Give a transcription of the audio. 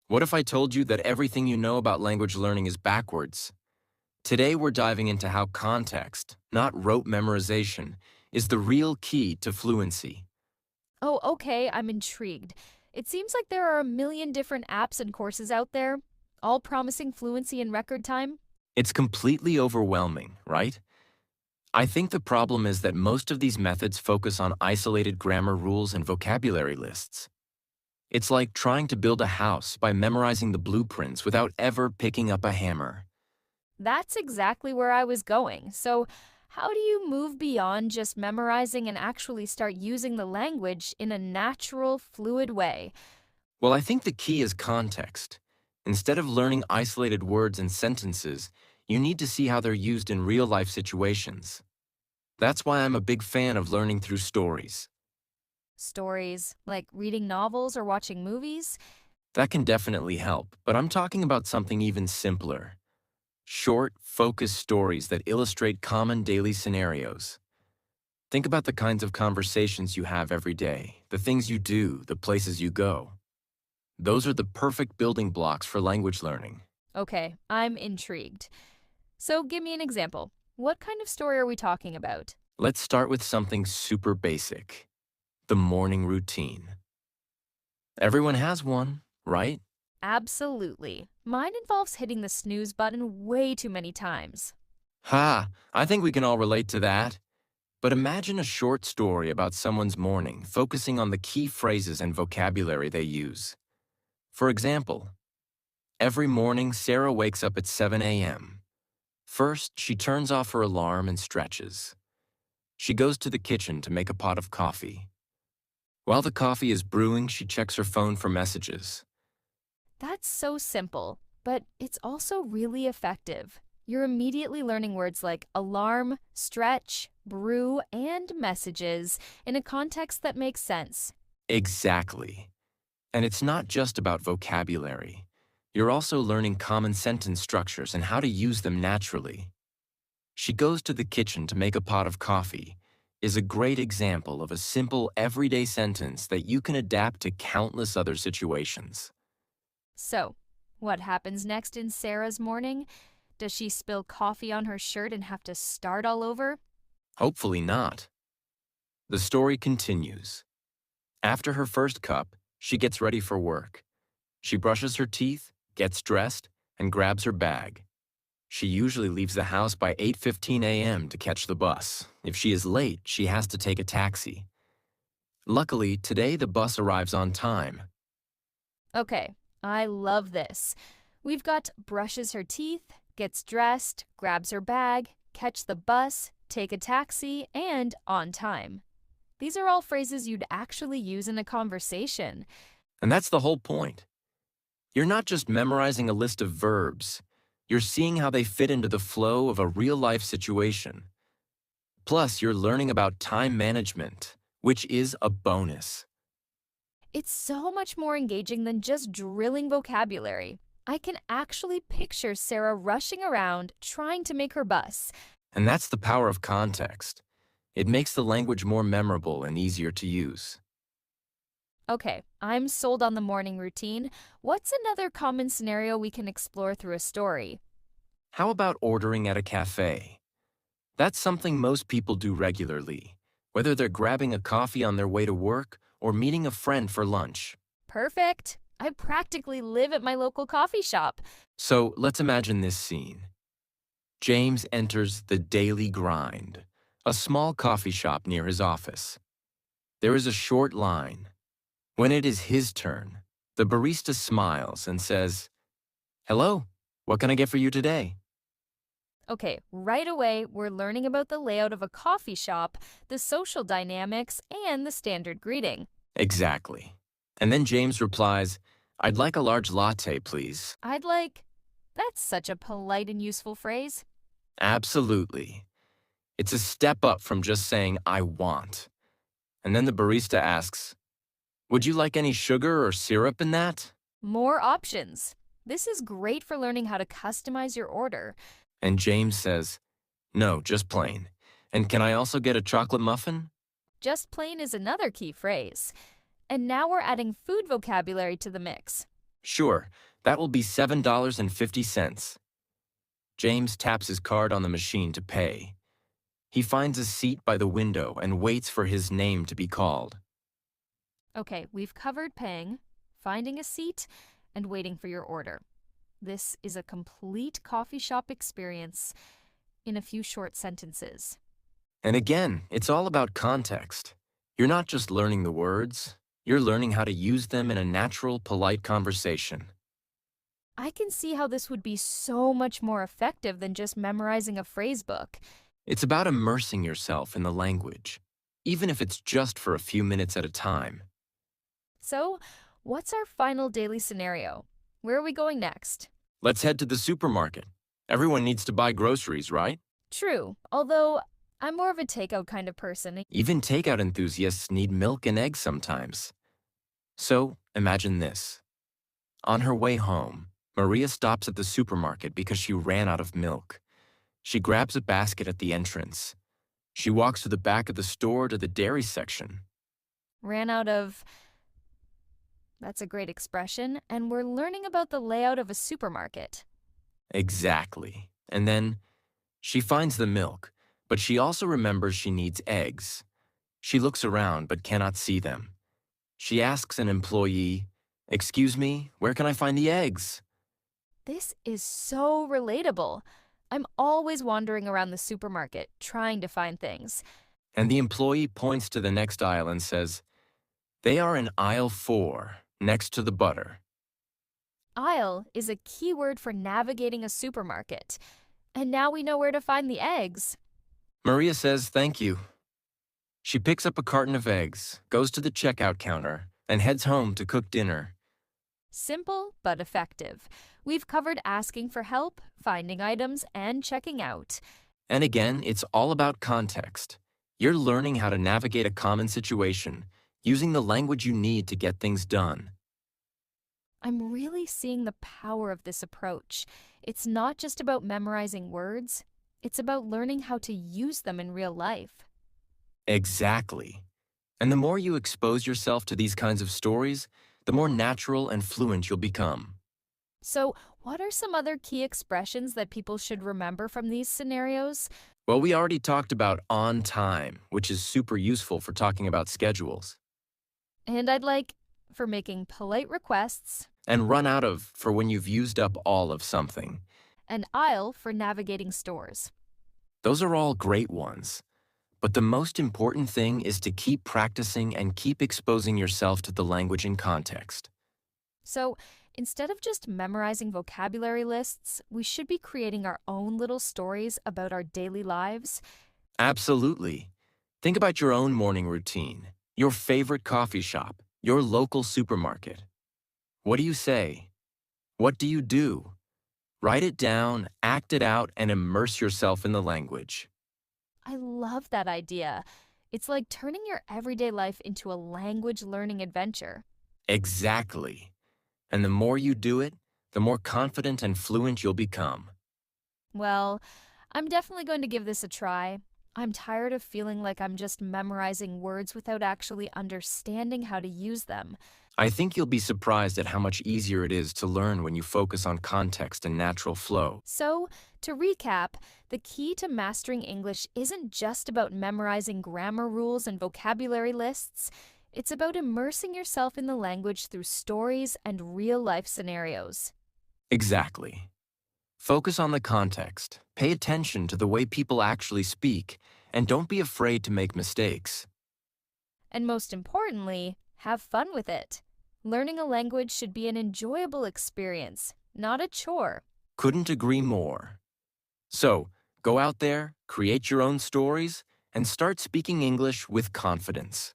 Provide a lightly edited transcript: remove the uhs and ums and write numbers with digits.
What if I told you that everything you know about language learning is backwards? Today we're diving into how context, not rote memorization, is the real key to fluency. Oh, okay, I'm intrigued. It seems like there are a million different apps and courses out there, all promising fluency in record time. It's completely overwhelming, right? I think the problem is that most of these methods focus on isolated grammar rules and vocabulary lists. It's like trying to build a house by memorizing the blueprints without ever picking up a hammer. That's exactly where I was going. So, how do you move beyond just memorizing and actually start using the language in a natural, fluid way? Well, I think the key is context. Instead of learning isolated words and sentences, you need to see how they're used in real life situations. That's why I'm a big fan of learning through stories. Stories, like reading novels or watching movies? That can definitely help, but I'm talking about something even simpler. Short, focused stories that illustrate common daily scenarios. Think about the kinds of conversations you have every day, the things you do, the places you go. Those are the perfect building blocks for language learning. Okay, I'm intrigued. So, give me an example. What kind of story are we talking about? Let's start with something super basic, the morning routine. Everyone has one, right? Absolutely. Mine involves hitting the snooze button way too many times. Ha, I think we can all relate to that. But imagine a short story about someone's morning, focusing on the key phrases and vocabulary they use. For example, every morning Sarah wakes up at 7 a.m. First, she turns off her alarm and stretches. She goes to the kitchen to make a pot of coffee. While the coffee is brewing, she checks her phone for messages. That's so simple, but it's also really effective. You're immediately learning words like alarm, stretch, brew, and messages in a context that makes sense. Exactly. And it's not just about vocabulary. You're also learning common sentence structures and how to use them naturally. She goes to the kitchen to make a pot of coffee is a great example of a simple everyday sentence that you can adapt to countless other situations. So, what happens next in Sarah's morning? Does she spill coffee on her shirt and have to start all over? Hopefully not. The story continues. After her first cup, she gets ready for work. She brushes her teeth, gets dressed, and grabs her bag. She usually leaves the house by 8:15 a.m. to catch the bus. If she is late, she has to take a taxi. Luckily, today the bus arrives on time. Okay, I love this. We've got brushes her teeth, gets dressed, grabs her bag, catch the bus, take a taxi, and on time. These are all phrases you'd actually use in a conversation. And that's the whole point. You're not just memorizing a list of verbs, you're seeing how they fit into the flow of a real life situation. Plus, you're learning about time management, which is a bonus. It's so much more engaging than just drilling vocabulary. I can actually picture Sarah rushing around trying to make her bus. And that's the power of context. It makes the language more memorable and easier to use. Okay, I'm sold on the morning routine. What's another common scenario we can explore through a story? How about ordering at a cafe? That's something most people do regularly, whether they're grabbing a coffee on their way to work or meeting a friend for lunch. Perfect. I practically live at my local coffee shop. So let's imagine this scene. James enters the Daily Grind, a small coffee shop near his office. There is a short line. When it is his turn, the barista smiles and says, "Hello, what can I get for you today?" Okay, right away, we're learning about the layout of a coffee shop, the social dynamics, and the standard greeting. Exactly. And then James replies, "I'd like a large latte, please." I'd like. That's such a polite and useful phrase. Absolutely. It's a step up from just saying, "I want." And then the barista asks, "Would you like any sugar or syrup in that?" More options. This is great for learning how to customize your order. And James says, "No, just plain. And can I also get a chocolate muffin?" Just plain is another key phrase. And now we're adding food vocabulary to the mix. Sure, that will be $7.50. James taps his card on the machine to pay. He finds a seat by the window and waits for his name to be called. Okay, we've covered paying, finding a seat, and waiting for your order. This is a complete coffee shop experience in a few short sentences. And again, it's all about context. You're not just learning the words, you're learning how to use them in a natural, polite conversation. I can see how this would be so much more effective than just memorizing a phrase book. It's about immersing yourself in the language, even if it's just for a few minutes at a time. So, what's our final daily scenario? Where are we going next? Let's head to the supermarket. Everyone needs to buy groceries, right? True, although I'm more of a takeout kind of person. Even takeout enthusiasts need milk and eggs sometimes. So, imagine this. On her way home, Maria stops at the supermarket because she ran out of milk. She grabs a basket at the entrance. She walks to the back of the store to the dairy section. Ran out of. That's a great expression, and we're learning about the layout of a supermarket. Exactly. And then she finds the milk, but she also remembers she needs eggs. She looks around but cannot see them. She asks an employee, "Excuse me, where can I find the eggs?" This is so relatable. I'm always wandering around the supermarket trying to find things. And the employee points to the next aisle and says, "They are in aisle 4, next to the butter." Aisle is a key word for navigating a supermarket. And now we know where to find the eggs. Maria says, "Thank you." She picks up a carton of eggs, goes to the checkout counter, and heads home to cook dinner. Simple but effective. We've covered asking for help, finding items, and checking out. And again, it's all about context. You're learning how to navigate a common situation, using the language you need to get things done. I'm really seeing the power of this approach. It's not just about memorizing words, it's about learning how to use them in real life. Exactly. And the more you expose yourself to these kinds of stories, the more natural and fluent you'll become. So, what are some other key expressions that people should remember from these scenarios? Well, we already talked about on time, which is super useful for talking about schedules. And I'd like for making polite requests, And run out of for when you've used up all of something. and aisle for navigating stores. Those are all great ones. But the most important thing is to keep practicing and keep exposing yourself to the language in context. So, instead of just memorizing vocabulary lists, we should be creating our own little stories about our daily lives. Absolutely. Think about your own morning routine, your favorite coffee shop, your local supermarket. What do you say? What do you do? Write it down, act it out, and immerse yourself in the language. I love that idea. It's like turning your everyday life into a language learning adventure. Exactly. And the more you do it, the more confident and fluent you'll become. Well, I'm definitely going to give this a try. I'm tired of feeling like I'm just memorizing words without actually understanding how to use them. I think you'll be surprised at how much easier it is to learn when you focus on context and natural flow. So, to recap, the key to mastering English isn't just about memorizing grammar rules and vocabulary lists. It's about immersing yourself in the language through stories and real-life scenarios. Exactly. Focus on the context, pay attention to the way people actually speak, and don't be afraid to make mistakes. And most importantly, have fun with it. Learning a language should be an enjoyable experience, not a chore. Couldn't agree more. So, go out there, create your own stories, and start speaking English with confidence.